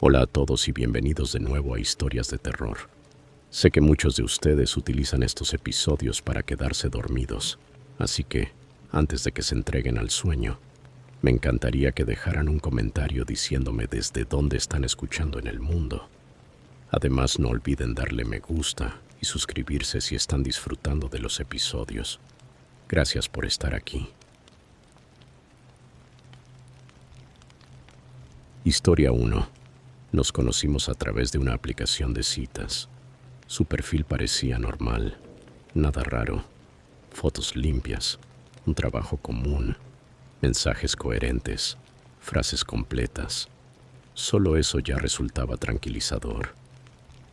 Hola a todos y bienvenidos de nuevo a Historias de Terror. Sé que muchos de ustedes utilizan estos episodios para quedarse dormidos, así que, antes de que se entreguen al sueño, me encantaría que dejaran un comentario diciéndome desde dónde están escuchando en el mundo. Además, no olviden darle me gusta y suscribirse si están disfrutando de los episodios. Gracias por estar aquí. Historia 1. Nos conocimos a través de una aplicación de citas. Su perfil parecía normal, nada raro. Fotos limpias, un trabajo común, mensajes coherentes, frases completas. Solo eso ya resultaba tranquilizador.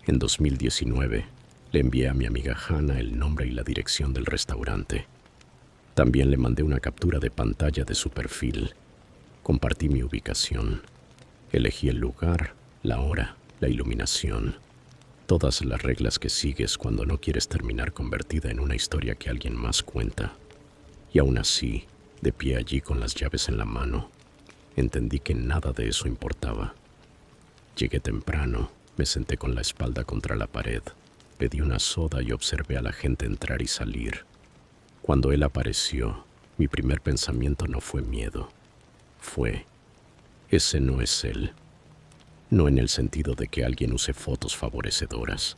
En 2019, le envié a mi amiga Hannah el nombre y la dirección del restaurante. También le mandé una captura de pantalla de su perfil. Compartí mi ubicación. Elegí el lugar, la hora, la iluminación. Todas las reglas que sigues cuando no quieres terminar convertida en una historia que alguien más cuenta. Y aún así, de pie allí con las llaves en la mano, entendí que nada de eso importaba. Llegué temprano, me senté con la espalda contra la pared, pedí una soda y observé a la gente entrar y salir. Cuando él apareció, mi primer pensamiento no fue miedo. Fue, ese no es él. No en el sentido de que alguien use fotos favorecedoras.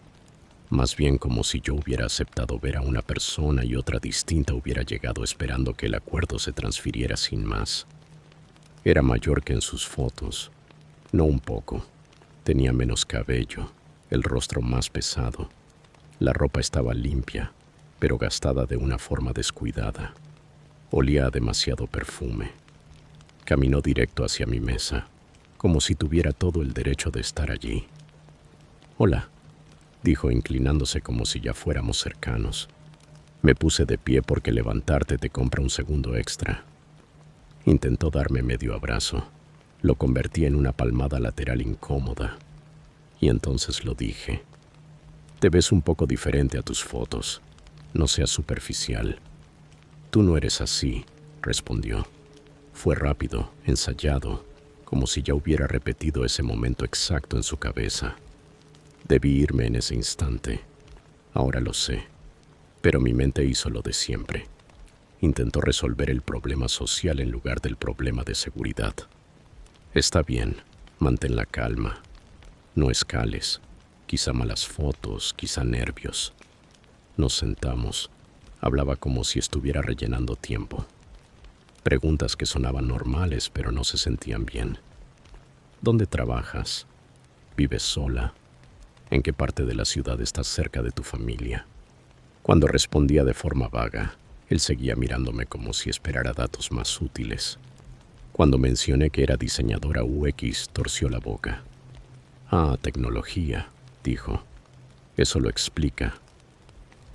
Más bien como si yo hubiera aceptado ver a una persona y otra distinta hubiera llegado esperando que el acuerdo se transfiriera sin más. Era mayor que en sus fotos, no un poco. Tenía menos cabello, el rostro más pesado. La ropa estaba limpia, pero gastada de una forma descuidada. Olía a demasiado perfume. Caminó directo hacia mi mesa, como si tuviera todo el derecho de estar allí. «Hola», dijo inclinándose como si ya fuéramos cercanos. Me puse de pie porque levantarte te compra un segundo extra. Intentó darme medio abrazo. Lo convertí en una palmada lateral incómoda. Y entonces lo dije. «Te ves un poco diferente a tus fotos. No seas superficial». «Tú no eres así», respondió. Fue rápido, ensayado, como si ya hubiera repetido ese momento exacto en su cabeza. Debí irme en ese instante. Ahora lo sé. Pero mi mente hizo lo de siempre. Intentó resolver el problema social en lugar del problema de seguridad. «Está bien, mantén la calma. No escales. Quizá malas fotos, quizá nervios». Nos sentamos. Hablaba como si estuviera rellenando tiempo. Preguntas que sonaban normales, pero no se sentían bien. ¿Dónde trabajas? ¿Vives sola? ¿En qué parte de la ciudad estás cerca de tu familia? Cuando respondía de forma vaga, él seguía mirándome como si esperara datos más útiles. Cuando mencioné que era diseñadora UX, torció la boca. «Ah, tecnología», dijo. «Eso lo explica».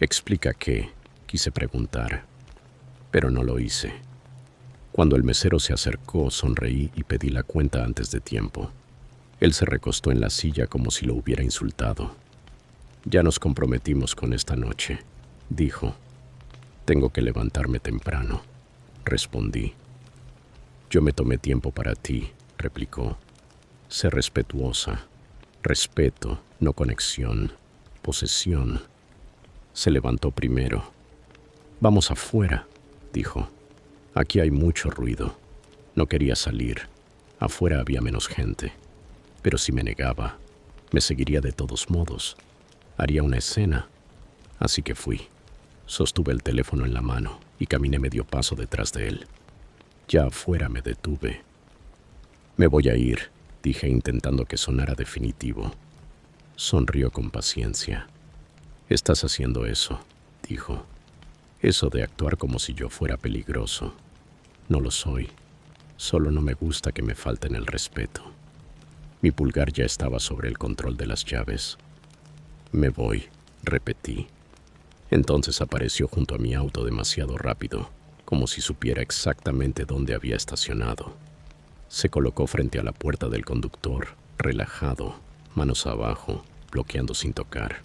«¿Explica qué?», quise preguntar, pero no lo hice. Cuando el mesero se acercó, sonreí y pedí la cuenta antes de tiempo. Él se recostó en la silla como si lo hubiera insultado. «Ya nos comprometimos con esta noche», dijo. «Tengo que levantarme temprano», respondí. «Yo me tomé tiempo para ti», replicó. «Sé respetuosa. Respeto, no conexión. Posesión». Se levantó primero. «Vamos afuera», dijo. «Aquí hay mucho ruido». No quería salir. Afuera había menos gente. Pero si me negaba, me seguiría de todos modos. Haría una escena. Así que fui. Sostuve el teléfono en la mano y caminé medio paso detrás de él. Ya afuera me detuve. «Me voy a ir», dije intentando que sonara definitivo. Sonrió con paciencia. «Estás haciendo eso», dijo. «Eso de actuar como si yo fuera peligroso. No lo soy. Solo no me gusta que me falten el respeto». Mi pulgar ya estaba sobre el control de las llaves. «Me voy», repetí. Entonces apareció junto a mi auto demasiado rápido, como si supiera exactamente dónde había estacionado. Se colocó frente a la puerta del conductor, relajado, manos abajo, bloqueando sin tocar.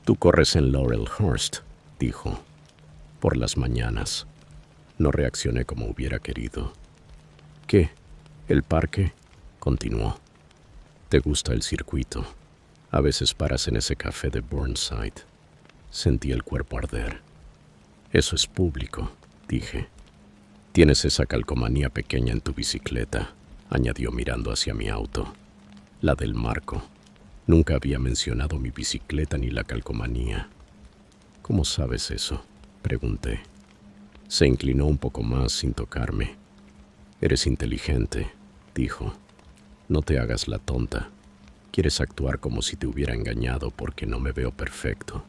«Tú corres en Laurelhurst», dijo. «Por las mañanas». No reaccioné como hubiera querido. «¿Qué? ¿El parque?», continuó. ¿Te gusta el circuito? A veces paras en ese café de Burnside. Sentí el cuerpo arder. Eso es público, dije. Tienes esa calcomanía pequeña en tu bicicleta, añadió mirando hacia mi auto. La del marco. Nunca había mencionado mi bicicleta ni la calcomanía. ¿Cómo sabes eso?, pregunté. Se inclinó un poco más sin tocarme. Eres inteligente, dijo. No te hagas la tonta. Quieres actuar como si te hubiera engañado porque no me veo perfecto.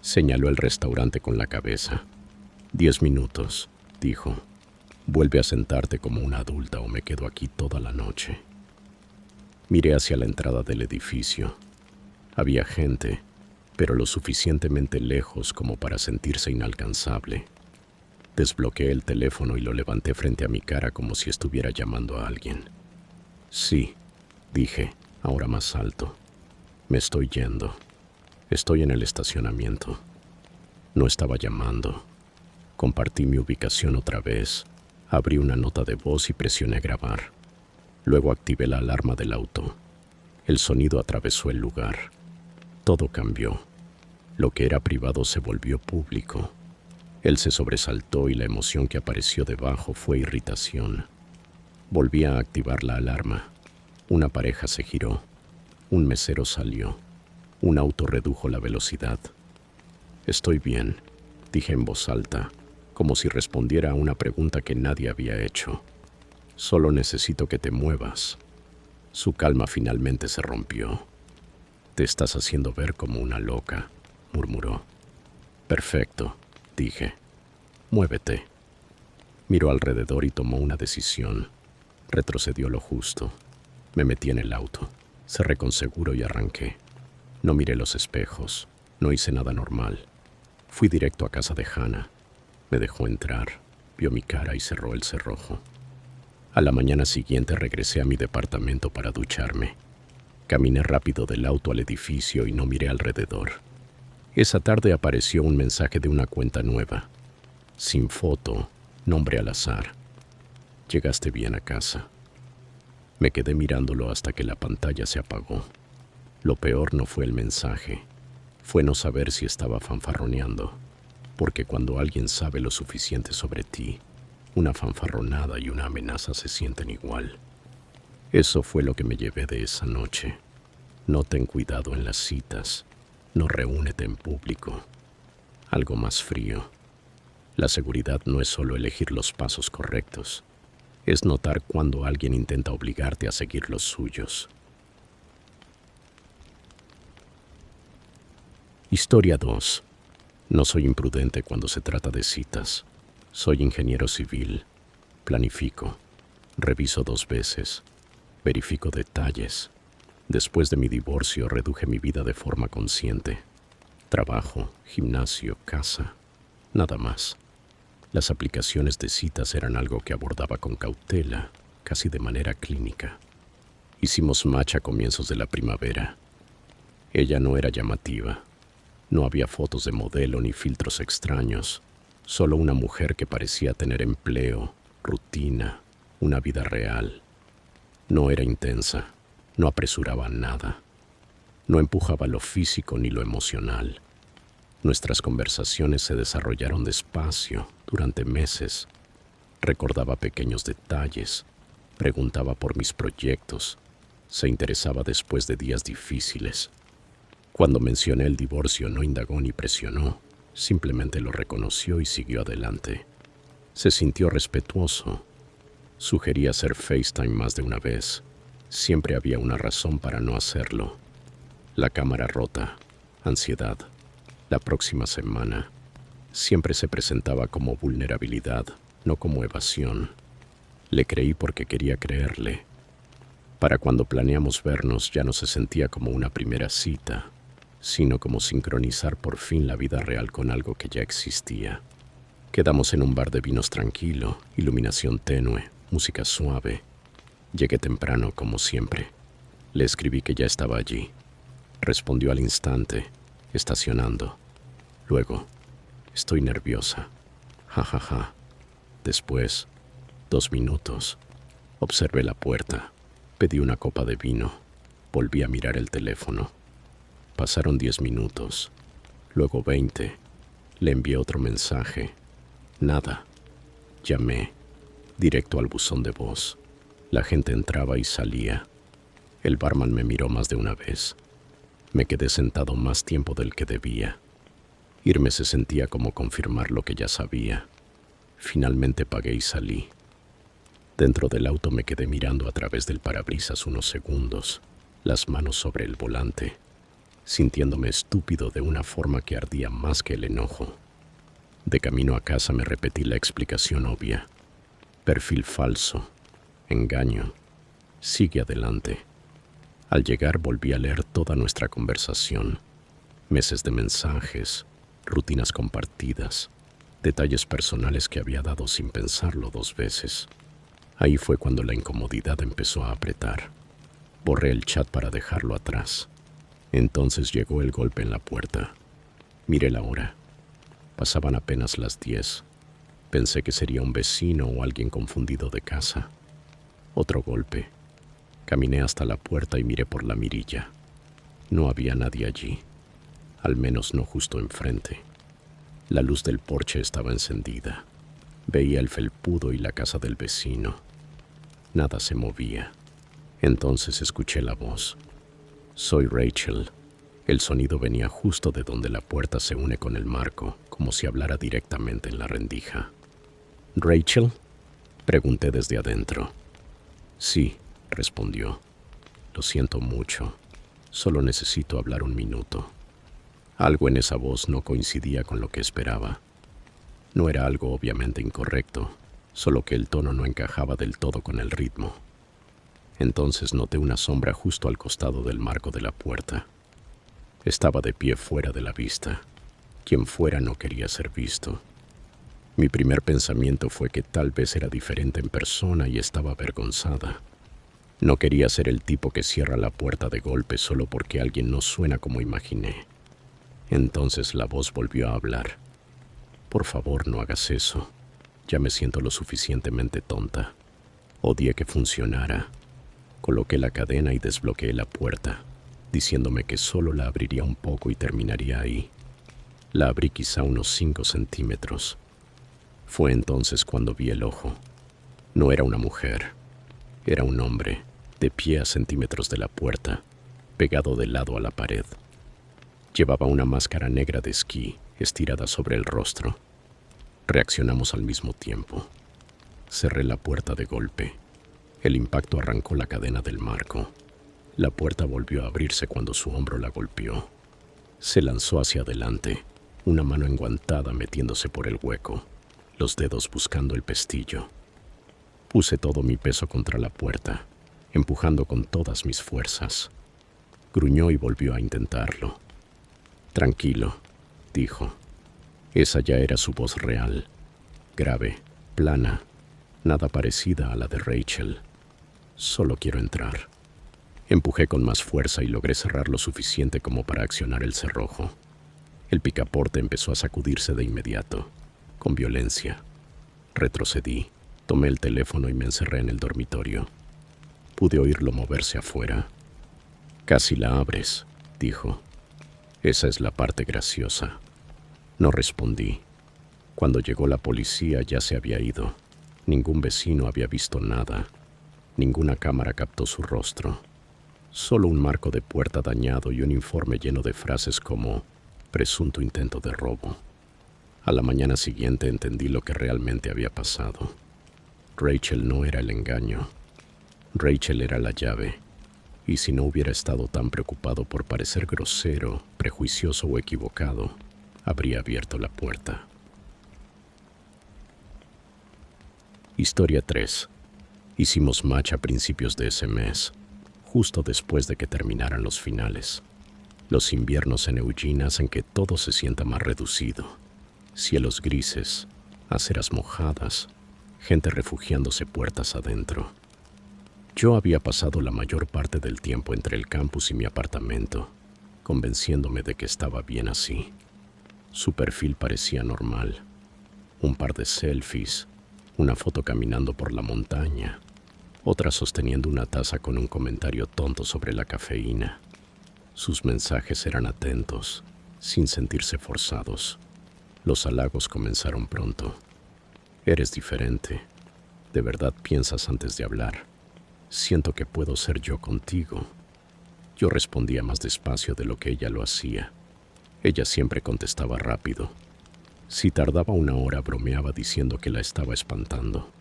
Señaló el restaurante con la cabeza. 10 minutos, dijo. Vuelve a sentarte como una adulta o me quedo aquí toda la noche. Miré hacia la entrada del edificio. Había gente, pero lo suficientemente lejos como para sentirse inalcanzable. Desbloqueé el teléfono y lo levanté frente a mi cara como si estuviera llamando a alguien. Sí, dije, ahora más alto. Me estoy yendo. Estoy en el estacionamiento. No estaba llamando. Compartí mi ubicación otra vez. Abrí una nota de voz y presioné grabar. Luego activé la alarma del auto. El sonido atravesó el lugar. Todo cambió. Lo que era privado se volvió público. Él se sobresaltó y la emoción que apareció debajo fue irritación. Volví a activar la alarma. Una pareja se giró. Un mesero salió. Un auto redujo la velocidad. Estoy bien, dije en voz alta, como si respondiera a una pregunta que nadie había hecho. Solo necesito que te muevas. Su calma finalmente se rompió. Te estás haciendo ver como una loca, murmuró. Perfecto, dije. Muévete. Miró alrededor y tomó una decisión. Retrocedió lo justo. Me metí en el auto. Cerré con seguro y arranqué. No miré los espejos. No hice nada normal. Fui directo a casa de Hannah. Me dejó entrar. Vio mi cara y cerró el cerrojo. A la mañana siguiente regresé a mi departamento para ducharme. Caminé rápido del auto al edificio y no miré alrededor. Esa tarde apareció un mensaje de una cuenta nueva. Sin foto, nombre al azar. Llegaste bien a casa. Me quedé mirándolo hasta que la pantalla se apagó. Lo peor no fue el mensaje, fue no saber si estaba fanfarroneando, porque cuando alguien sabe lo suficiente sobre ti, una fanfarronada y una amenaza se sienten igual. Eso fue lo que me llevé de esa noche. No ten cuidado en las citas, no reúnete en público. Algo más frío. La seguridad no es solo elegir los pasos correctos, es notar cuando alguien intenta obligarte a seguir los suyos. Historia 2. No soy imprudente cuando se trata de citas. Soy ingeniero civil. Planifico. Reviso 2 veces. Verifico detalles. Después de mi divorcio reduje mi vida de forma consciente. Trabajo, gimnasio, casa. Nada más. Las aplicaciones de citas eran algo que abordaba con cautela, casi de manera clínica. Hicimos match a comienzos de la primavera. Ella no era llamativa. No había fotos de modelo ni filtros extraños, solo una mujer que parecía tener empleo, rutina, una vida real. No era intensa, no apresuraba nada, no empujaba lo físico ni lo emocional. Nuestras conversaciones se desarrollaron despacio durante meses. Recordaba pequeños detalles, preguntaba por mis proyectos, se interesaba después de días difíciles. Cuando mencioné el divorcio no indagó ni presionó, simplemente lo reconoció y siguió adelante. Se sintió respetuoso. Sugerí hacer FaceTime más de una vez. Siempre había una razón para no hacerlo. La cámara rota, ansiedad. La próxima semana. Siempre se presentaba como vulnerabilidad, no como evasión. Le creí porque quería creerle. Para cuando planeamos vernos ya no se sentía como una primera cita, sino como sincronizar por fin la vida real con algo que ya existía. Quedamos en un bar de vinos tranquilo, iluminación tenue, música suave. Llegué temprano, como siempre. Le escribí que ya estaba allí. Respondió al instante, estacionando. Luego, estoy nerviosa. Ja, ja, ja. Después, 2 minutos. Observé la puerta. Pedí una copa de vino. Volví a mirar el teléfono. Pasaron 10 minutos, luego 20. Le envié otro mensaje. Nada. Llamé, directo al buzón de voz. La gente entraba y salía. El barman me miró más de una vez. Me quedé sentado más tiempo del que debía. Irme se sentía como confirmar lo que ya sabía. Finalmente pagué y salí. Dentro del auto me quedé mirando a través del parabrisas unos segundos, las manos sobre el volante, sintiéndome estúpido de una forma que ardía más que el enojo. De camino a casa me repetí la explicación obvia. Perfil falso, engaño, sigue adelante. Al llegar volví a leer toda nuestra conversación, meses de mensajes, rutinas compartidas, detalles personales que había dado sin pensarlo 2 veces. Ahí fue cuando la incomodidad empezó a apretar. Borré el chat para dejarlo atrás. Entonces llegó el golpe en la puerta. Miré la hora. Pasaban apenas las 10. Pensé que sería un vecino o alguien confundido de casa. Otro golpe. Caminé hasta la puerta y miré por la mirilla. No había nadie allí, al menos no justo enfrente. La luz del porche estaba encendida. Veía el felpudo y la casa del vecino. Nada se movía. Entonces escuché la voz. Soy Rachel. El sonido venía justo de donde la puerta se une con el marco, como si hablara directamente en la rendija. ¿Rachel? Pregunté desde adentro. Sí, respondió. Lo siento mucho. Solo necesito hablar un minuto. Algo en esa voz no coincidía con lo que esperaba. No era algo obviamente incorrecto, solo que el tono no encajaba del todo con el ritmo. Entonces noté una sombra justo al costado del marco de la puerta. Estaba de pie fuera de la vista. Quien fuera no quería ser visto. Mi primer pensamiento fue que tal vez era diferente en persona y estaba avergonzada. No quería ser el tipo que cierra la puerta de golpe solo porque alguien no suena como imaginé. Entonces la voz volvió a hablar. Por favor, no hagas eso. Ya me siento lo suficientemente tonta. Odié que funcionara. Coloqué la cadena y desbloqueé la puerta, diciéndome que solo la abriría un poco y terminaría ahí. La abrí quizá unos 5 centímetros. Fue entonces cuando vi el ojo. No era una mujer. Era un hombre, de pie a centímetros de la puerta, pegado de lado a la pared. Llevaba una máscara negra de esquí estirada sobre el rostro. Reaccionamos al mismo tiempo. Cerré la puerta de golpe. El impacto arrancó la cadena del marco. La puerta volvió a abrirse cuando su hombro la golpeó. Se lanzó hacia adelante, una mano enguantada metiéndose por el hueco, los dedos buscando el pestillo. Puse todo mi peso contra la puerta, empujando con todas mis fuerzas. Gruñó y volvió a intentarlo. Tranquilo, dijo. Esa ya era su voz real, grave, plana, nada parecida a la de Rachel. Solo quiero entrar. Empujé con más fuerza y logré cerrar lo suficiente como para accionar el cerrojo. El picaporte empezó a sacudirse de inmediato, con violencia. Retrocedí, tomé el teléfono y me encerré en el dormitorio. Pude oírlo moverse afuera. Casi la abres, dijo. Esa es la parte graciosa. No respondí. Cuando llegó la policía ya se había ido. Ningún vecino había visto nada. Ninguna cámara captó su rostro. Solo un marco de puerta dañado y un informe lleno de frases como presunto intento de robo. A la mañana siguiente entendí lo que realmente había pasado. Rachel no era el engaño. Rachel era la llave. Y si no hubiera estado tan preocupado por parecer grosero, prejuicioso o equivocado, habría abierto la puerta. Historia 3. Hicimos match a principios de ese mes, justo después de que terminaran los finales. Los inviernos en Eugene hacen que todo se sienta más reducido. Cielos grises, aceras mojadas, gente refugiándose puertas adentro. Yo había pasado la mayor parte del tiempo entre el campus y mi apartamento, convenciéndome de que estaba bien así. Su perfil parecía normal. Un par de selfies, una foto caminando por la montaña, otra sosteniendo una taza con un comentario tonto sobre la cafeína. Sus mensajes eran atentos, sin sentirse forzados. Los halagos comenzaron pronto. Eres diferente. ¿De verdad piensas antes de hablar? Siento que puedo ser yo contigo. Yo respondía más despacio de lo que ella lo hacía. Ella siempre contestaba rápido. Si tardaba una hora, bromeaba diciendo que la estaba espantando.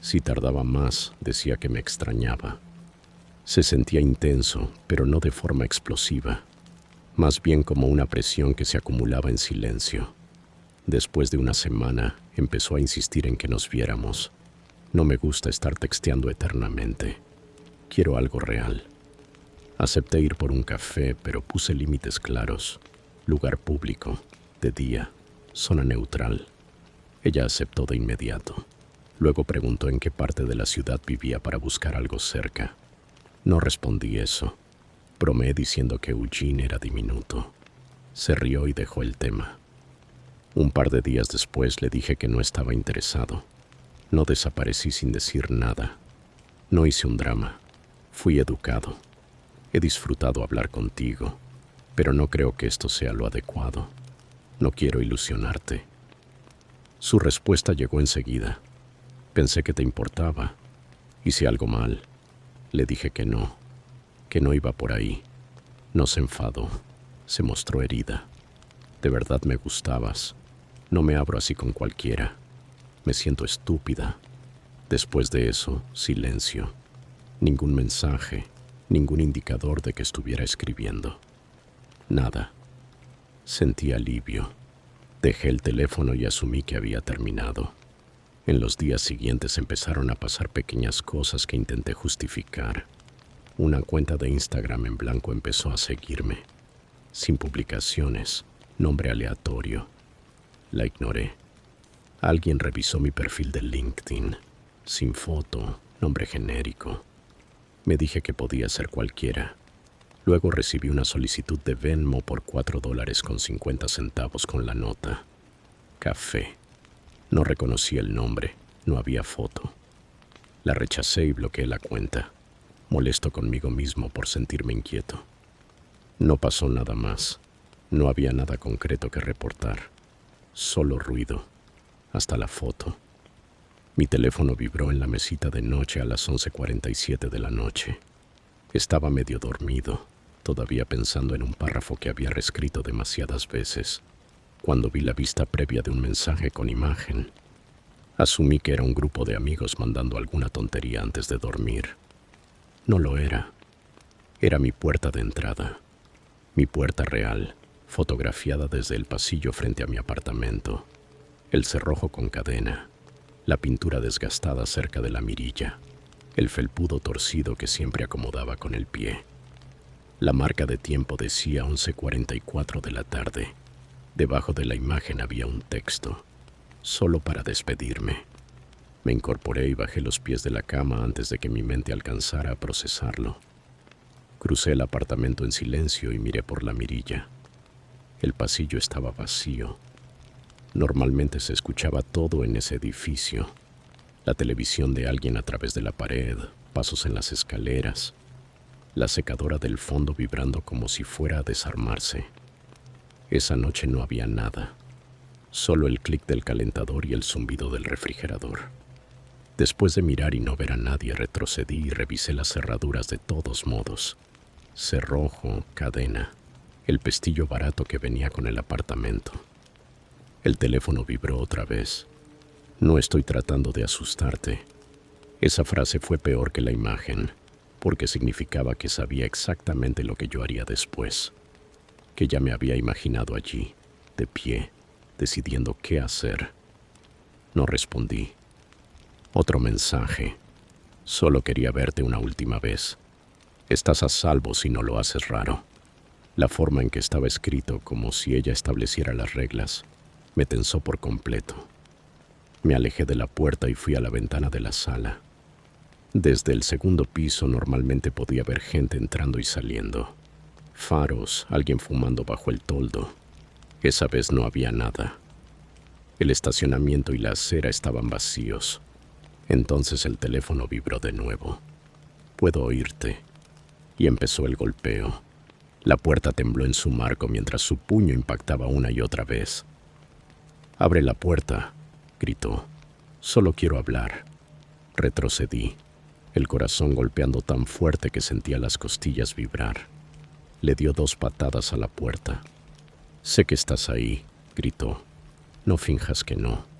Si tardaba más, decía que me extrañaba. Se sentía intenso, pero no de forma explosiva, más bien como una presión que se acumulaba en silencio. Después de una semana, empezó a insistir en que nos viéramos. No me gusta estar texteando eternamente. Quiero algo real. Acepté ir por un café, pero puse límites claros. Lugar público, de día, zona neutral. Ella aceptó de inmediato. Luego preguntó en qué parte de la ciudad vivía para buscar algo cerca. No respondí eso. Bromeé diciendo que Eugene era diminuto. Se rió y dejó el tema. Un par de días después le dije que no estaba interesado. No desaparecí sin decir nada. No hice un drama. Fui educado. He disfrutado hablar contigo, pero no creo que esto sea lo adecuado. No quiero ilusionarte. Su respuesta llegó enseguida. Pensé que te importaba. Hice algo mal. Le dije que no iba por ahí. No se enfadó. Se mostró herida. De verdad me gustabas. No me abro así con cualquiera. Me siento estúpida. Después de eso, silencio. Ningún mensaje, ningún indicador de que estuviera escribiendo. Nada. Sentí alivio. Dejé el teléfono y asumí que había terminado. En los días siguientes empezaron a pasar pequeñas cosas que intenté justificar. Una cuenta de Instagram en blanco empezó a seguirme. Sin publicaciones, nombre aleatorio. La ignoré. Alguien revisó mi perfil de LinkedIn. Sin foto, nombre genérico. Me dije que podía ser cualquiera. Luego recibí una solicitud de Venmo por $4.50 con la nota. Café. No reconocí el nombre, no había foto. La rechacé y bloqueé la cuenta, molesto conmigo mismo por sentirme inquieto. No pasó nada más. No había nada concreto que reportar. Solo ruido. Hasta la foto. Mi teléfono vibró en la mesita de noche a las 11:47 de la noche. Estaba medio dormido, todavía pensando en un párrafo que había reescrito demasiadas veces, cuando vi la vista previa de un mensaje con imagen. Asumí que era un grupo de amigos mandando alguna tontería antes de dormir. No lo era. Era mi puerta de entrada. Mi puerta real, fotografiada desde el pasillo frente a mi apartamento. El cerrojo con cadena, la pintura desgastada cerca de la mirilla, el felpudo torcido que siempre acomodaba con el pie. La marca de tiempo decía 11:44 de la tarde. Debajo de la imagen había un texto, solo para despedirme. Me incorporé y bajé los pies de la cama antes de que mi mente alcanzara a procesarlo. Crucé el apartamento en silencio y miré por la mirilla. El pasillo estaba vacío. Normalmente se escuchaba todo en ese edificio. La televisión de alguien a través de la pared, pasos en las escaleras, la secadora del fondo vibrando como si fuera a desarmarse. Esa noche no había nada, solo el clic del calentador y el zumbido del refrigerador. Después de mirar y no ver a nadie, retrocedí y revisé las cerraduras de todos modos. Cerrojo, cadena, el pestillo barato que venía con el apartamento. El teléfono vibró otra vez. No estoy tratando de asustarte. Esa frase fue peor que la imagen, porque significaba que sabía exactamente lo que yo haría después, que ya me había imaginado allí, de pie, decidiendo qué hacer. No respondí. Otro mensaje. Solo quería verte una última vez. Estás a salvo si no lo haces raro. La forma en que estaba escrito, como si ella estableciera las reglas, me tensó por completo. Me alejé de la puerta y fui a la ventana de la sala. Desde el segundo piso normalmente podía ver gente entrando y saliendo. Faros, alguien fumando bajo el toldo. Esa vez no había nada. El estacionamiento y la acera estaban vacíos. Entonces el teléfono vibró de nuevo. «Puedo oírte». Y empezó el golpeo. La puerta tembló en su marco mientras su puño impactaba una y otra vez. «Abre la puerta», gritó. «Solo quiero hablar». Retrocedí, el corazón golpeando tan fuerte que sentía las costillas vibrar. Le dio 2 patadas a la puerta. «Sé que estás ahí», gritó. «No finjas que no».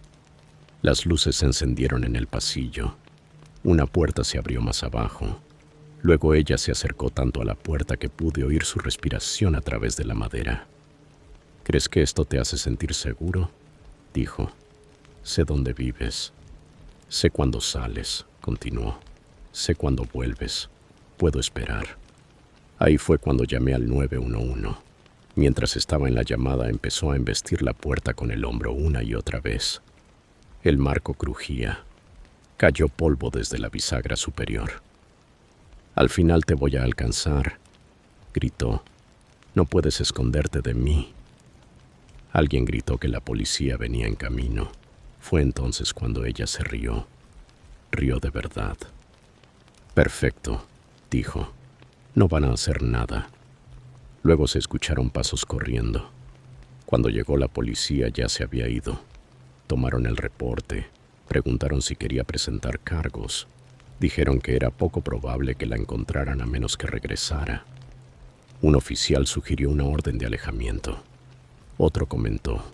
Las luces se encendieron en el pasillo. Una puerta se abrió más abajo. Luego ella se acercó tanto a la puerta que pude oír su respiración a través de la madera. «¿Crees que esto te hace sentir seguro?», dijo. «Sé dónde vives. Sé cuándo sales», continuó. «Sé cuándo vuelves. Puedo esperar». Ahí fue cuando llamé al 911. Mientras estaba en la llamada empezó a embestir la puerta con el hombro una y otra vez. El marco crujía. Cayó polvo desde la bisagra superior. «Al final te voy a alcanzar», gritó. «No puedes esconderte de mí». Alguien gritó que la policía venía en camino. Fue entonces cuando ella se rió. Rió de verdad. «Perfecto», dijo. «No van a hacer nada». Luego se escucharon pasos corriendo. Cuando llegó la policía ya se había ido. Tomaron el reporte. Preguntaron si quería presentar cargos. Dijeron que era poco probable que la encontraran a menos que regresara. Un oficial sugirió una orden de alejamiento. Otro comentó: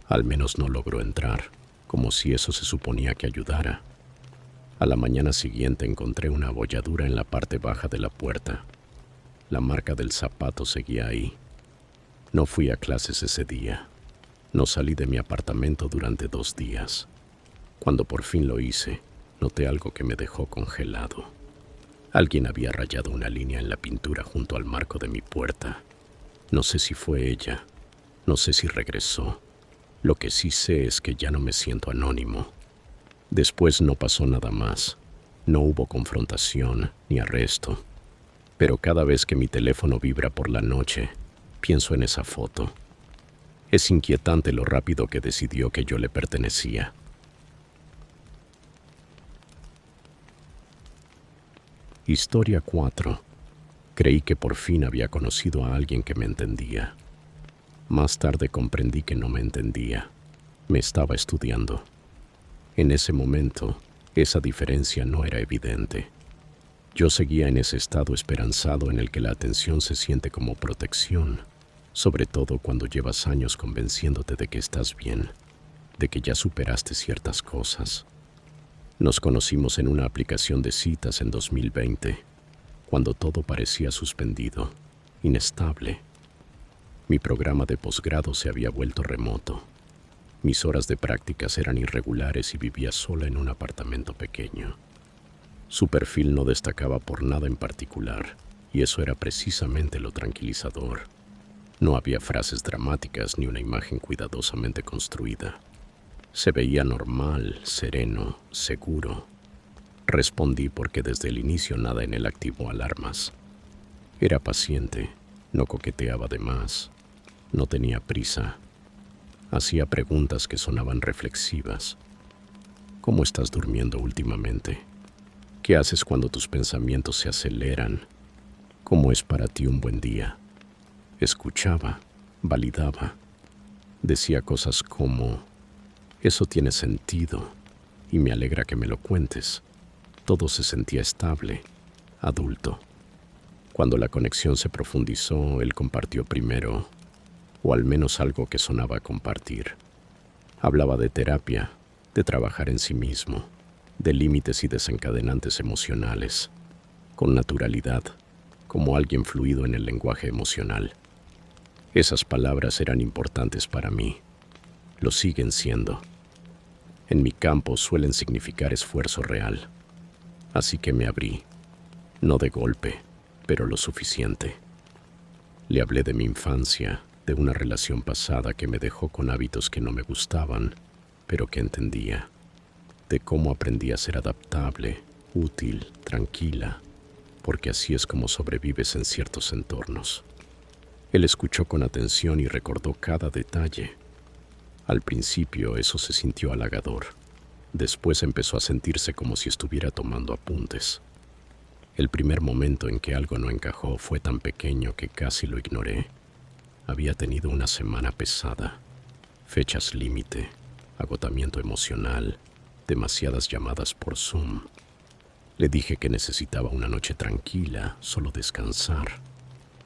«Al menos no logró entrar», como si eso se suponía que ayudara. A la mañana siguiente encontré una abolladura en la parte baja de la puerta. La marca del zapato seguía ahí. No fui a clases ese día. No salí de mi apartamento durante 2 días. Cuando por fin lo hice, noté algo que me dejó congelado. Alguien había rayado una línea en la pintura junto al marco de mi puerta. No sé si fue ella. No sé si regresó. Lo que sí sé es que ya no me siento anónimo. Después no pasó nada más. No hubo confrontación ni arresto. Pero cada vez que mi teléfono vibra por la noche, pienso en esa foto. Es inquietante lo rápido que decidió que yo le pertenecía. Historia 4. Creí que por fin había conocido a alguien que me entendía. Más tarde comprendí que no me entendía. Me estaba estudiando. En ese momento, esa diferencia no era evidente. Yo seguía en ese estado esperanzado en el que la atención se siente como protección, sobre todo cuando llevas años convenciéndote de que estás bien, de que ya superaste ciertas cosas. Nos conocimos en una aplicación de citas en 2020, cuando todo parecía suspendido, inestable. Mi programa de posgrado se había vuelto remoto. Mis horas de prácticas eran irregulares y vivía sola en un apartamento pequeño. Su perfil no destacaba por nada en particular, y eso era precisamente lo tranquilizador. No había frases dramáticas ni una imagen cuidadosamente construida. Se veía normal, sereno, seguro. Respondí porque desde el inicio nada en él activó alarmas. Era paciente, no coqueteaba de más, no tenía prisa. Hacía preguntas que sonaban reflexivas. ¿Cómo estás durmiendo últimamente? ¿Qué haces cuando tus pensamientos se aceleran? ¿Cómo es para ti un buen día? Escuchaba, validaba. Decía cosas como: «Eso tiene sentido y me alegra que me lo cuentes». Todo se sentía estable, adulto. Cuando la conexión se profundizó, él compartió primero, o al menos algo que sonaba a compartir. Hablaba de terapia, de trabajar en sí mismo, de límites y desencadenantes emocionales, con naturalidad, como alguien fluido en el lenguaje emocional. Esas palabras eran importantes para mí. Lo siguen siendo. En mi campo suelen significar esfuerzo real. Así que me abrí, no de golpe, pero lo suficiente. Le hablé de mi infancia, de una relación pasada que me dejó con hábitos que no me gustaban, pero que entendía, de cómo aprendí a ser adaptable, útil, tranquila, porque así es como sobrevives en ciertos entornos. Él escuchó con atención y recordó cada detalle. Al principio eso se sintió halagador. Después empezó a sentirse como si estuviera tomando apuntes. El primer momento en que algo no encajó fue tan pequeño que casi lo ignoré. Había tenido una semana pesada, fechas límite, agotamiento emocional, demasiadas llamadas por Zoom. Le dije que necesitaba una noche tranquila, solo descansar.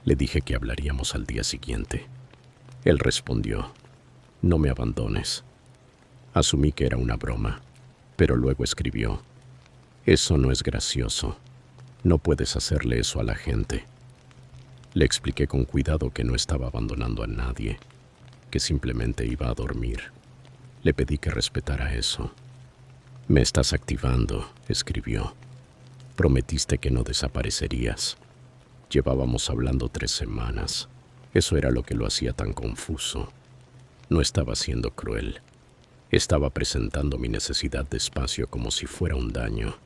Le dije que hablaríamos al día siguiente. Él respondió, no me abandones. Asumí que era una broma, pero luego escribió, eso no es gracioso. No puedes hacerle eso a la gente. Le expliqué con cuidado que no estaba abandonando a nadie, que simplemente iba a dormir. Le pedí que respetara eso. Me estás activando, escribió. Prometiste que no desaparecerías. Llevábamos hablando 3 semanas. Eso era lo que lo hacía tan confuso. No estaba siendo cruel. Estaba presentando mi necesidad de espacio como si fuera un daño,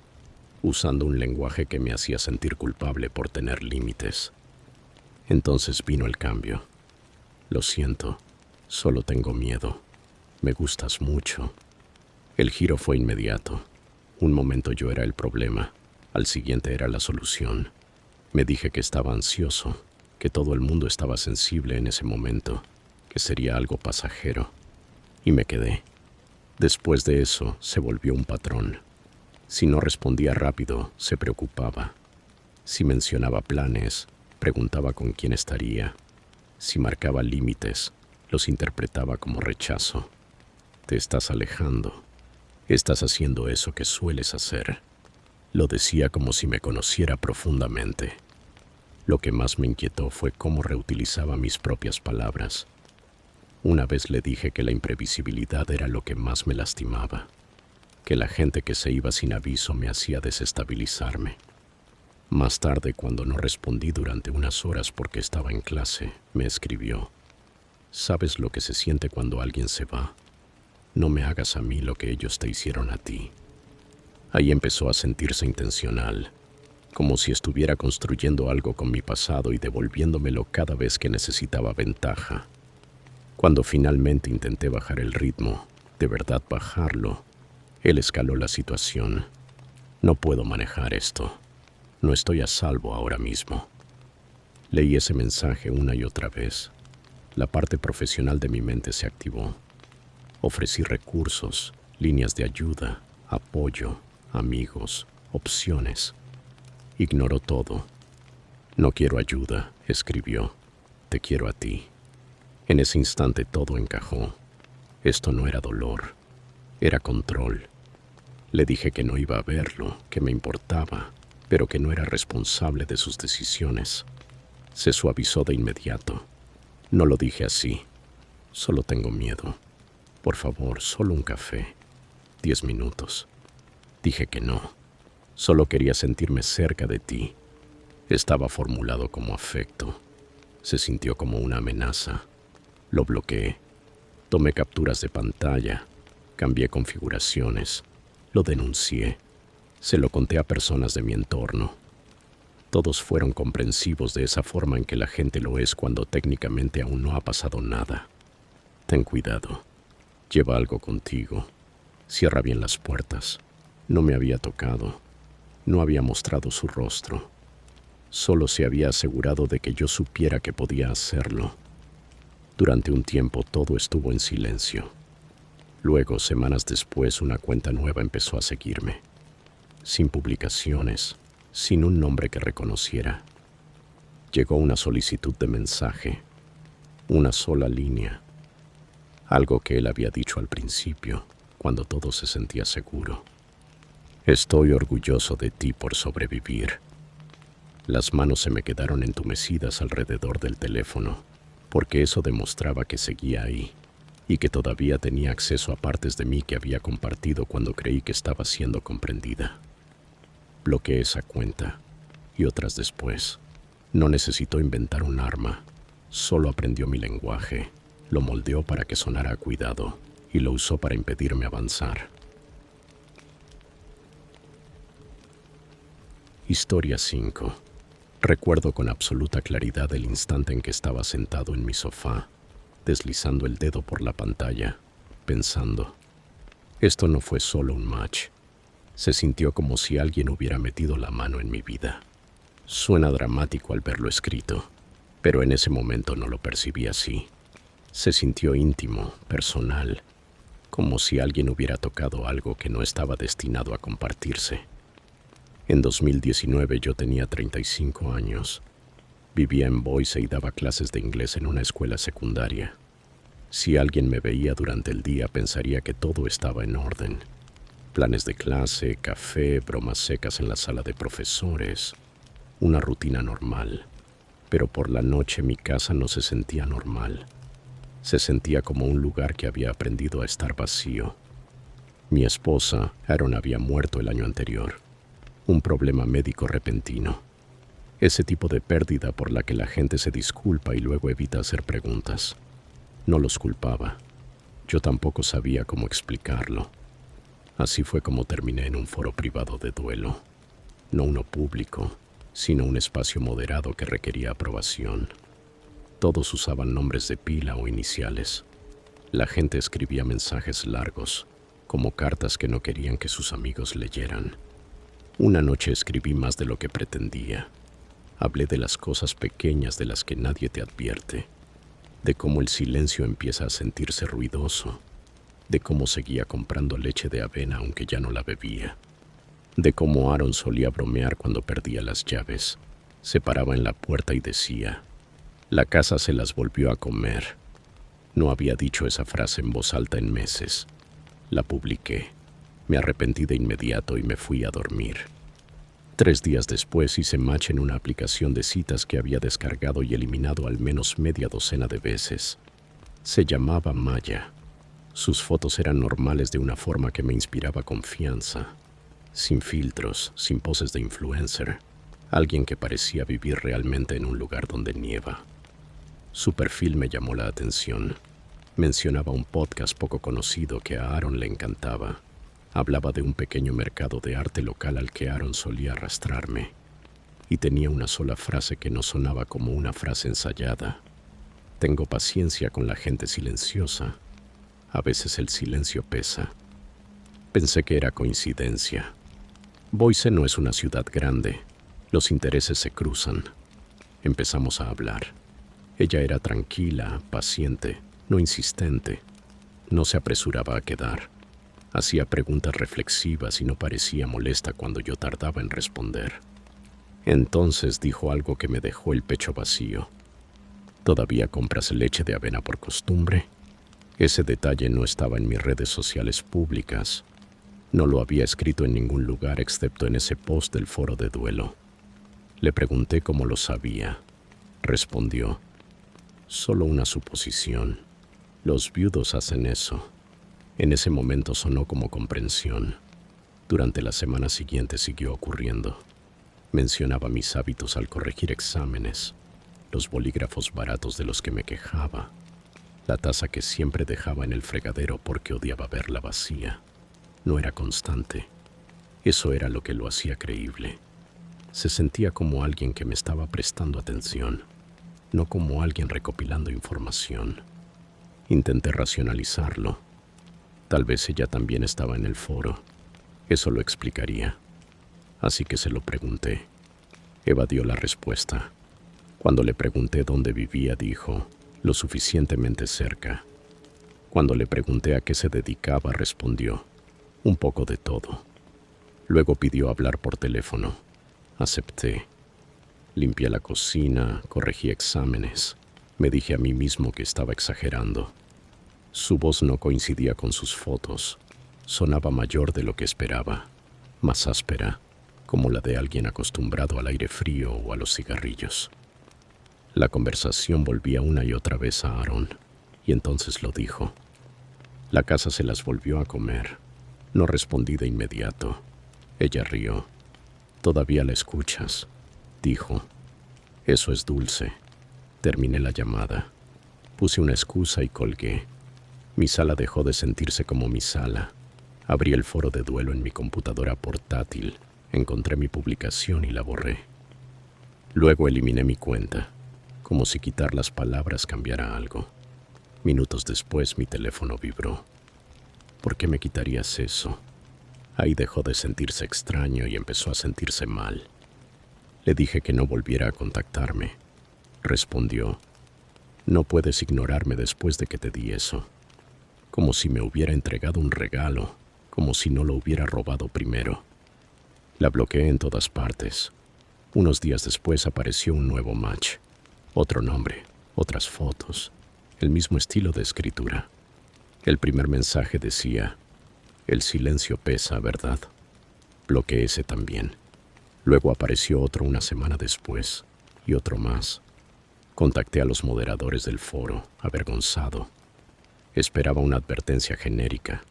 usando un lenguaje que me hacía sentir culpable por tener límites. Entonces vino el cambio. Lo siento, solo tengo miedo. Me gustas mucho. El giro fue inmediato. Un momento yo era el problema, al siguiente era la solución. Me dije que estaba ansioso, que todo el mundo estaba sensible en ese momento, que sería algo pasajero. Y me quedé. Después de eso, se volvió un patrón. Si no respondía rápido, se preocupaba. Si mencionaba planes, preguntaba con quién estaría. Si marcaba límites, los interpretaba como rechazo. Te estás alejando. Estás haciendo eso que sueles hacer. Lo decía como si me conociera profundamente. Lo que más me inquietó fue cómo reutilizaba mis propias palabras. Una vez le dije que la imprevisibilidad era lo que más me lastimaba, que la gente que se iba sin aviso me hacía desestabilizarme. Más tarde, cuando no respondí durante unas horas porque estaba en clase, me escribió, ¿sabes lo que se siente cuando alguien se va? No me hagas a mí lo que ellos te hicieron a ti. Ahí empezó a sentirse intencional, como si estuviera construyendo algo con mi pasado y devolviéndomelo cada vez que necesitaba ventaja. Cuando finalmente intenté bajar el ritmo, de verdad bajarlo, él escaló la situación. No puedo manejar esto. No estoy a salvo ahora mismo. Leí ese mensaje una y otra vez. La parte profesional de mi mente se activó. Ofrecí recursos, líneas de ayuda, apoyo, amigos, opciones. Ignoró todo. No quiero ayuda, escribió. Te quiero a ti. En ese instante todo encajó. Esto no era dolor, era control. Le dije que no iba a verlo, que me importaba, pero que no era responsable de sus decisiones. Se suavizó de inmediato. No lo dije así. Solo tengo miedo. Por favor, solo un café. 10 minutos. Dije que no. Solo quería sentirme cerca de ti. Estaba formulado como afecto. Se sintió como una amenaza. Lo bloqueé. Tomé capturas de pantalla. Cambié configuraciones. Lo denuncié. Se lo conté a personas de mi entorno. Todos fueron comprensivos de esa forma en que la gente lo es cuando técnicamente aún no ha pasado nada. Ten cuidado. Lleva algo contigo. Cierra bien las puertas. No me había tocado. No había mostrado su rostro. Solo se había asegurado de que yo supiera que podía hacerlo. Durante un tiempo todo estuvo en silencio. Luego, semanas después, una cuenta nueva empezó a seguirme. Sin publicaciones, sin un nombre que reconociera. Llegó una solicitud de mensaje. Una sola línea. Algo que él había dicho al principio, cuando todo se sentía seguro. Estoy orgulloso de ti por sobrevivir. Las manos se me quedaron entumecidas alrededor del teléfono, porque eso demostraba que seguía ahí y que todavía tenía acceso a partes de mí que había compartido cuando creí que estaba siendo comprendida. Bloqueé esa cuenta y otras después. No necesitó inventar un arma, solo aprendió mi lenguaje, lo moldeó para que sonara a cuidado y lo usó para impedirme avanzar. Historia 5. Recuerdo con absoluta claridad el instante en que estaba sentado en mi sofá, deslizando el dedo por la pantalla, pensando, Esto no fue solo un match. Se sintió como si alguien hubiera metido la mano en mi vida. Suena dramático al verlo escrito, pero en ese momento no lo percibí así. Se sintió íntimo, personal, como si alguien hubiera tocado algo que no estaba destinado a compartirse. En 2019 yo tenía 35 años. Vivía en Boise y daba clases de inglés en una escuela secundaria. Si alguien me veía durante el día pensaría que todo estaba en orden. Planes de clase, café, bromas secas en la sala de profesores. Una rutina normal. Pero por la noche mi casa no se sentía normal. Se sentía como un lugar que había aprendido a estar vacío. Mi esposa, Aaron, había muerto el año anterior. Un problema médico repentino. Ese tipo de pérdida por la que la gente se disculpa y luego evita hacer preguntas. No los culpaba. Yo tampoco sabía cómo explicarlo. Así fue como terminé en un foro privado de duelo. No uno público, sino un espacio moderado que requería aprobación. Todos usaban nombres de pila o iniciales. La gente escribía mensajes largos, como cartas que no querían que sus amigos leyeran. Una noche escribí más de lo que pretendía. Hablé de las cosas pequeñas de las que nadie te advierte, de cómo el silencio empieza a sentirse ruidoso, de cómo seguía comprando leche de avena aunque ya no la bebía, de cómo Aaron solía bromear cuando perdía las llaves. Se paraba en la puerta y decía: "La casa se las volvió a comer". No había dicho esa frase en voz alta en meses. La publiqué. Me arrepentí de inmediato y me fui a dormir. 3 días después hice match en una aplicación de citas que había descargado y eliminado al menos media docena de veces. Se llamaba Maya. Sus fotos eran normales de una forma que me inspiraba confianza. Sin filtros, sin poses de influencer. Alguien que parecía vivir realmente en un lugar donde nieva. Su perfil me llamó la atención. Mencionaba un podcast poco conocido que a Aaron le encantaba. Hablaba de un pequeño mercado de arte local al que Aaron solía arrastrarme. Y tenía una sola frase que no sonaba como una frase ensayada. Tengo paciencia con la gente silenciosa. A veces el silencio pesa. Pensé que era coincidencia. Boise no es una ciudad grande. Los intereses se cruzan. Empezamos a hablar. Ella era tranquila, paciente, no insistente. No se apresuraba a quedar. Hacía preguntas reflexivas y no parecía molesta cuando yo tardaba en responder. Entonces dijo algo que me dejó el pecho vacío. ¿Todavía compras leche de avena por costumbre? Ese detalle no estaba en mis redes sociales públicas. No lo había escrito en ningún lugar excepto en ese post del foro de duelo. Le pregunté cómo lo sabía. Respondió: solo una suposición. Los viudos hacen eso. En ese momento sonó como comprensión. Durante la semana siguiente siguió ocurriendo. Mencionaba mis hábitos al corregir exámenes, los bolígrafos baratos de los que me quejaba, la taza que siempre dejaba en el fregadero porque odiaba verla vacía. No era constante. Eso era lo que lo hacía creíble. Se sentía como alguien que me estaba prestando atención, no como alguien recopilando información. Intenté racionalizarlo. Tal vez ella también estaba en el foro. Eso lo explicaría. Así que se lo pregunté. Evadió la respuesta. Cuando le pregunté dónde vivía, dijo: lo suficientemente cerca. Cuando le pregunté a qué se dedicaba, respondió: un poco de todo. Luego pidió hablar por teléfono. Acepté. Limpié la cocina, corregí exámenes. Me dije a mí mismo que estaba exagerando. Su voz no coincidía con sus fotos. Sonaba mayor de lo que esperaba, más áspera, como la de alguien acostumbrado al aire frío o a los cigarrillos. La conversación volvía una y otra vez a Aaron, y entonces lo dijo. La casa se las volvió a comer. No respondí de inmediato. Ella rió. «Todavía la escuchas», dijo. «Eso es dulce». Terminé la llamada. Puse una excusa y colgué. Mi sala dejó de sentirse como mi sala. Abrí el foro de duelo en mi computadora portátil. Encontré mi publicación y la borré. Luego eliminé mi cuenta, como si quitar las palabras cambiara algo. Minutos después mi teléfono vibró. ¿Por qué me quitarías eso? Ahí dejó de sentirse extraño y empezó a sentirse mal. Le dije que no volviera a contactarme. Respondió, no puedes ignorarme después de que te di eso. Como si me hubiera entregado un regalo, como si no lo hubiera robado primero. La bloqueé en todas partes. Unos días después apareció un nuevo match. Otro nombre, otras fotos, el mismo estilo de escritura. El primer mensaje decía, el silencio pesa, ¿verdad? Bloqueé ese también. Luego apareció otro una semana después, y otro más. Contacté a los moderadores del foro, avergonzado. Esperaba una advertencia genérica.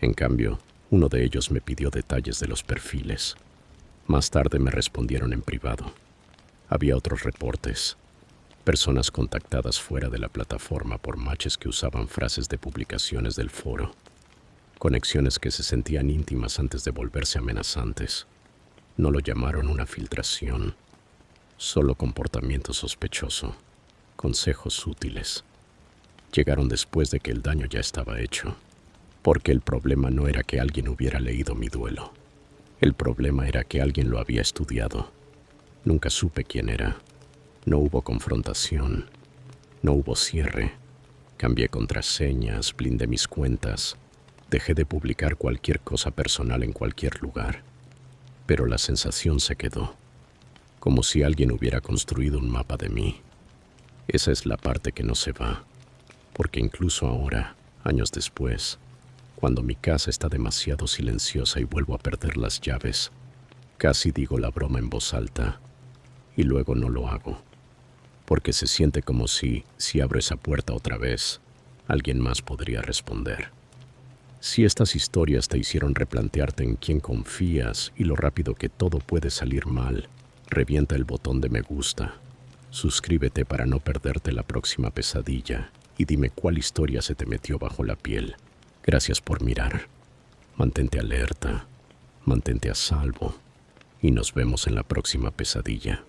En cambio, uno de ellos me pidió detalles de los perfiles. Más tarde me respondieron en privado. Había otros reportes. Personas contactadas fuera de la plataforma por matches que usaban frases de publicaciones del foro. Conexiones que se sentían íntimas antes de volverse amenazantes. No lo llamaron una filtración, solo comportamiento sospechoso, consejos útiles. Llegaron después de que el daño ya estaba hecho, porque el problema no era que alguien hubiera leído mi duelo. El problema era que alguien lo había estudiado. Nunca supe quién era. No hubo confrontación, no hubo cierre. Cambié contraseñas, blindé mis cuentas, dejé de publicar cualquier cosa personal en cualquier lugar. Pero la sensación se quedó, como si alguien hubiera construido un mapa de mí. Esa es la parte que no se va, porque incluso ahora, años después, cuando mi casa está demasiado silenciosa y vuelvo a perder las llaves, casi digo la broma en voz alta, y luego no lo hago, porque se siente como si abro esa puerta otra vez, alguien más podría responder. Si estas historias te hicieron replantearte en quién confías y lo rápido que todo puede salir mal, revienta el botón de me gusta. Suscríbete para no perderte la próxima pesadilla y dime cuál historia se te metió bajo la piel. Gracias por mirar. Mantente alerta, mantente a salvo y nos vemos en la próxima pesadilla.